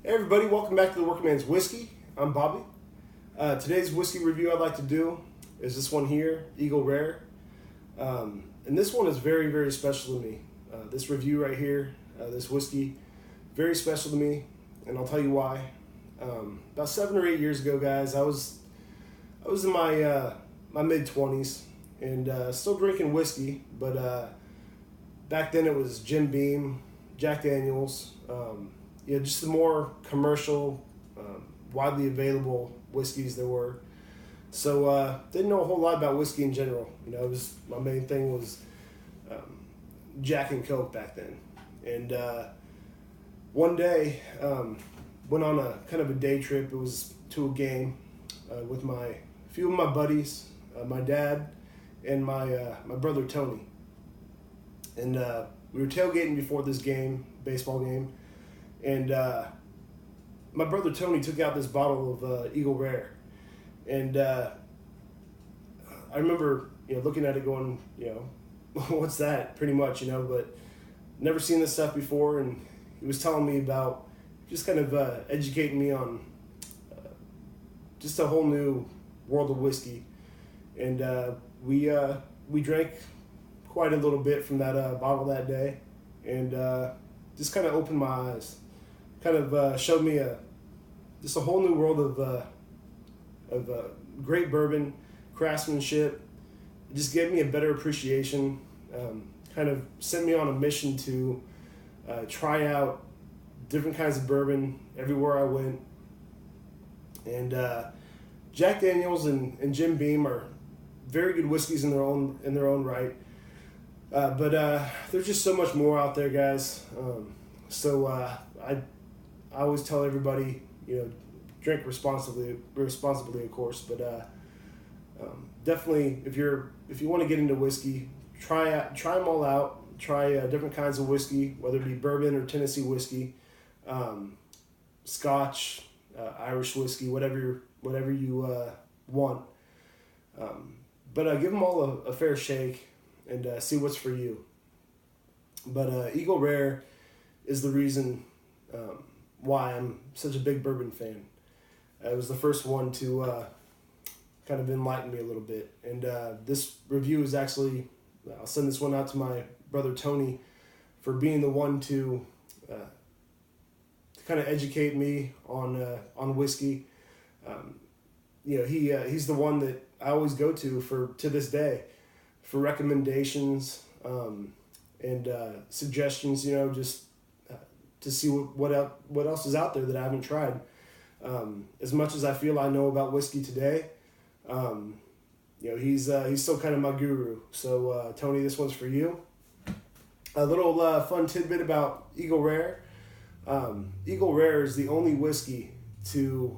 Hey everybody, welcome back to the Working Man's Whiskey. I'm Bobby. Today's whiskey review I'd like to do is this one here, Eagle Rare. And this one is very, very special to me. This review right here, this whiskey, very special to me, and I'll tell you why. About 7 or 8 years ago, guys, I was in my mid-20s and still drinking whiskey, but back then it was Jim Beam, Jack Daniels, just the more commercial, widely available whiskeys there were. So didn't know a whole lot about whiskey in general. It was my main thing was Jack and Coke back then. And one day went on a kind of a day trip. It was to a game with a few of my buddies, my dad, and my brother Tony. And we were tailgating before this game, baseball game. And my brother Tony took out this bottle of Eagle Rare, and I remember looking at it going, what's that? Pretty much, but never seen this stuff before. And he was telling me about just kind of educating me on just a whole new world of whiskey, and we drank quite a little bit from that bottle that day, and just kind of opened my eyes. Kind of showed me just a whole new world of great bourbon, craftsmanship. It just gave me a better appreciation. Kind of sent me on a mission to try out different kinds of bourbon everywhere I went. And Jack Daniels and Jim Beam are very good whiskeys in their own right. But there's just so much more out there, guys. I always tell everybody, drink responsibly, of course. But definitely, if you want to get into whiskey, try them all out. Try different kinds of whiskey, whether it be bourbon or Tennessee whiskey, Scotch, Irish whiskey, whatever you want. But give them all a fair shake and see what's for you. But Eagle Rare is the reason why I'm such a big bourbon fan. It was the first one to kind of enlighten me a little bit. And this review is actually, I'll send this one out to my brother Tony for being the one to kind of educate me on whiskey. He's the one that I always go to this day for recommendations and suggestions. Just to see what else is out there that I haven't tried. As much as I feel I know about whiskey today, he's still kind of my guru. So Tony, this one's for you. A little fun tidbit about Eagle Rare. Eagle Rare is the only whiskey to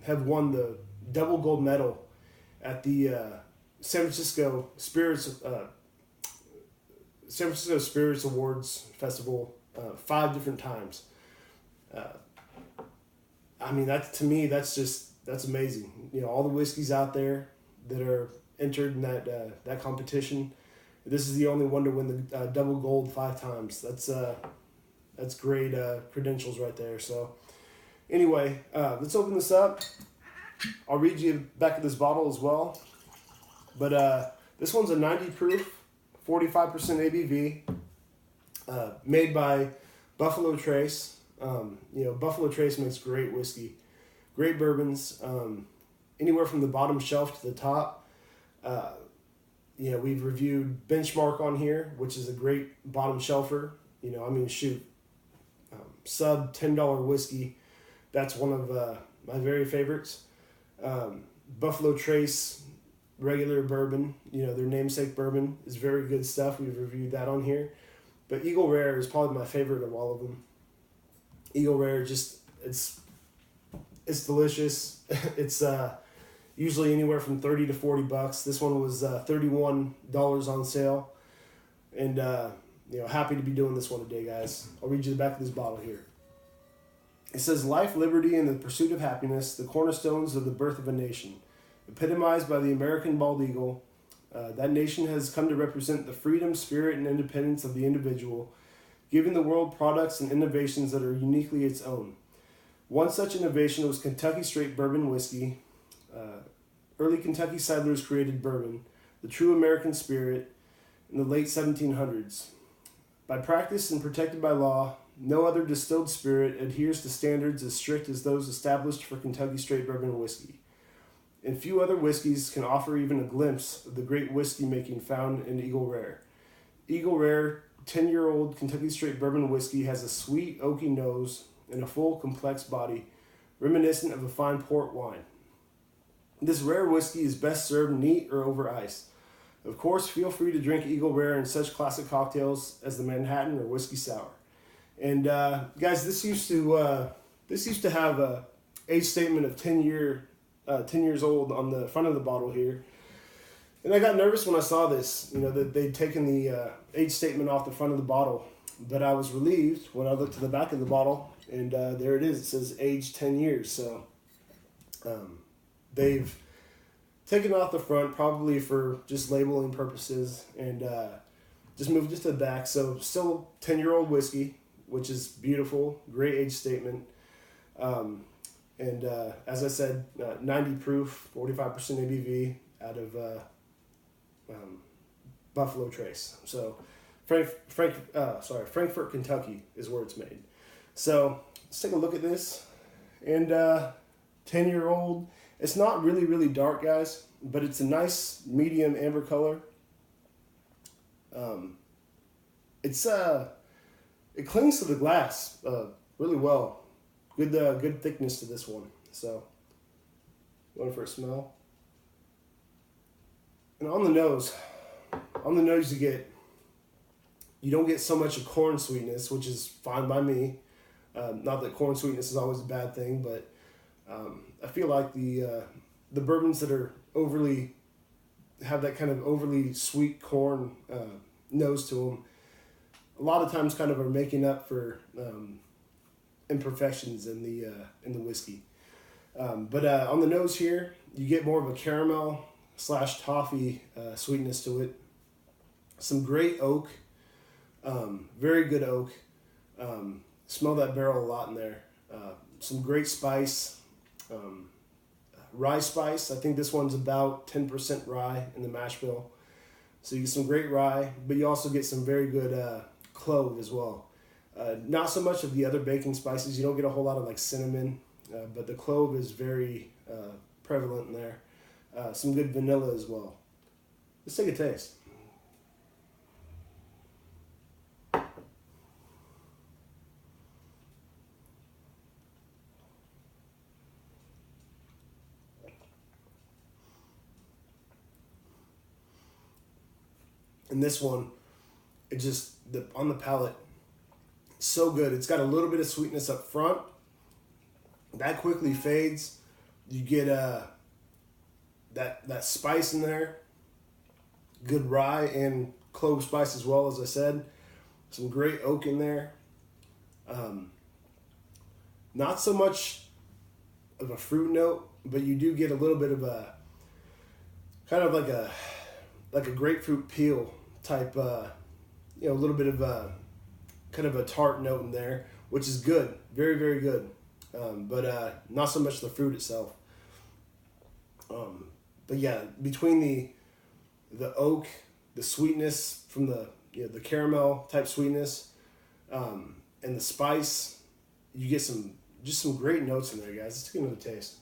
have won the double gold medal at the San Francisco Spirits Awards Festival 5 different times. That's amazing. All the whiskeys out there that are entered in that competition. This is the only one to win the double gold 5 times. That's great credentials right there. So anyway, let's open this up. I'll read you back of this bottle as well. But this one's a 90 proof, 45% ABV, made by Buffalo Trace. Buffalo Trace makes great whiskey, great bourbons, anywhere from the bottom shelf to the top. We've reviewed Benchmark on here, which is a great bottom shelfer. Sub $10 whiskey. That's one of my very favorites. Buffalo Trace regular bourbon, their namesake bourbon is very good stuff. We've reviewed that on here. But Eagle Rare is probably my favorite of all of them. Eagle Rare, it's delicious. It's usually anywhere from $30 to $40. This one was $31 on sale. And happy to be doing this one today, guys. I'll read you the back of this bottle here. It says, life, liberty, and the pursuit of happiness, the cornerstones of the birth of a nation. Epitomized by the American bald eagle, that nation has come to represent the freedom, spirit, and independence of the individual, giving the world products and innovations that are uniquely its own. One such innovation was Kentucky Straight Bourbon Whiskey. Early Kentucky settlers created bourbon, the true American spirit, in the late 1700s. By practice and protected by law, no other distilled spirit adheres to standards as strict as those established for Kentucky Straight Bourbon Whiskey. And few other whiskeys can offer even a glimpse of the great whiskey making found in Eagle Rare. Eagle Rare 10-year-old Kentucky Straight Bourbon Whiskey has a sweet, oaky nose and a full, complex body, reminiscent of a fine port wine. This rare whiskey is best served neat or over ice. Of course, feel free to drink Eagle Rare in such classic cocktails as the Manhattan or Whiskey Sour. And guys, this used to have a age statement of 10 years old on the front of the bottle here. And I got nervous when I saw this, that they'd taken the age statement off the front of the bottle. But I was relieved when I looked to the back of the bottle, and there it is. It says age 10 years. So they've taken it off the front, probably for just labeling purposes, and just moved it to the back. So still 10-year-old whiskey, which is beautiful, great age statement. And as I said, 90 proof, 45% ABV out of Buffalo Trace. So Frankfort, Kentucky is where it's made. So let's take a look at this. And 10-year-old, it's not really, really dark, guys, but it's a nice medium amber color. It clings to the glass really well. Good thickness to this one. So, going for a smell. And on the nose you don't get so much of corn sweetness, which is fine by me. Not that corn sweetness is always a bad thing, but I feel like the bourbons that are have that kind of overly sweet corn nose to them, a lot of times kind of are making up for imperfections in the whiskey. But on the nose here, you get more of a caramel / toffee sweetness to it. Some great oak, very good oak. Smell that barrel a lot in there. Some great spice, rye spice. I think this one's about 10% rye in the mash bill. So you get some great rye, but you also get some very good clove as well. Not so much of the other baking spices. You don't get a whole lot of like cinnamon, but the clove is very prevalent in there. Some good vanilla as well. Let's take a taste. And this one, it just, on the palate, so good. It's got a little bit of sweetness up front. That quickly fades. You get that spice in there. Good rye and clove spice as well, as I said. Some great oak in there. Not so much of a fruit note, but you do get a little bit of a kind of like a grapefruit peel type, a little bit of a kind of a tart note in there, which is good, very, very good. But not so much the fruit itself. But yeah, between the oak, the sweetness from the caramel type sweetness, and the spice, you get some great notes in there, guys. Let's take another taste.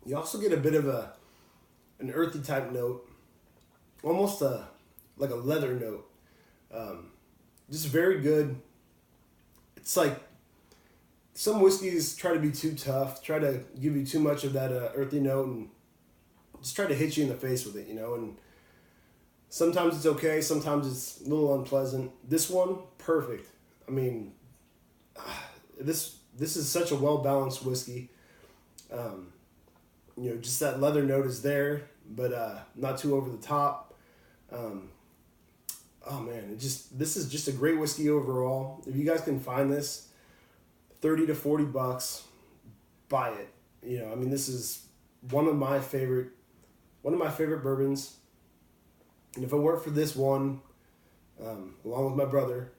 You also get a bit of an earthy type note, almost like a leather note. Just very good. It's like some whiskeys try to be too tough, try to give you too much of that earthy note, and just try to hit you in the face with it, and sometimes it's okay, sometimes it's a little unpleasant. This one, perfect. I mean, this is such a well-balanced whiskey. Just that leather note is there, but not too over the top. Oh man, this is just a great whiskey overall. If you guys can find this, $30 to $40, buy it. I mean, this is one of my favorite bourbons. And if it weren't for this one, along with my brother,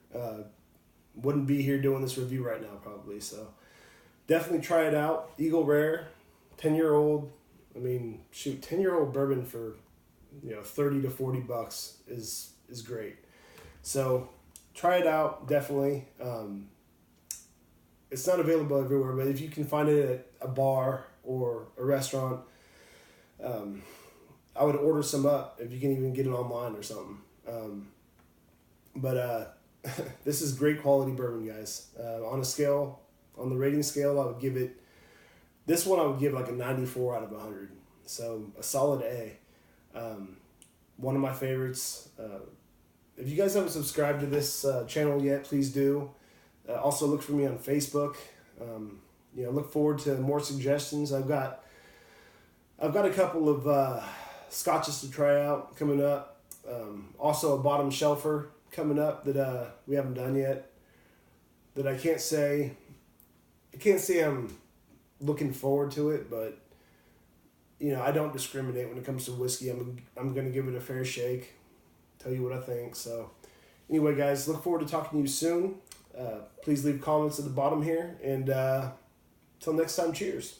wouldn't be here doing this review right now probably. So definitely try it out. Eagle Rare, 10-year-old. I mean, shoot, 10-year-old bourbon for 30 to 40 bucks is great. So try it out, definitely. It's not available everywhere, but if you can find it at a bar or a restaurant, I would order some up if you can even get it online or something. But this is great quality bourbon, guys. On the rating scale, I would give it, this one I would give like a 94 out of 100. So a solid A. One of my favorites. If you guys haven't subscribed to this channel yet, please do. Also look for me on Facebook. Look forward to more suggestions. I've got a couple of scotches to try out coming up. Also a bottom shelfer coming up that we haven't done yet. That I can't say I'm looking forward to it, but I don't discriminate when it comes to whiskey. I'm gonna give it a fair shake, tell you what I think. So anyway, guys, look forward to talking to you soon. Please leave comments at the bottom here, and till next time, cheers.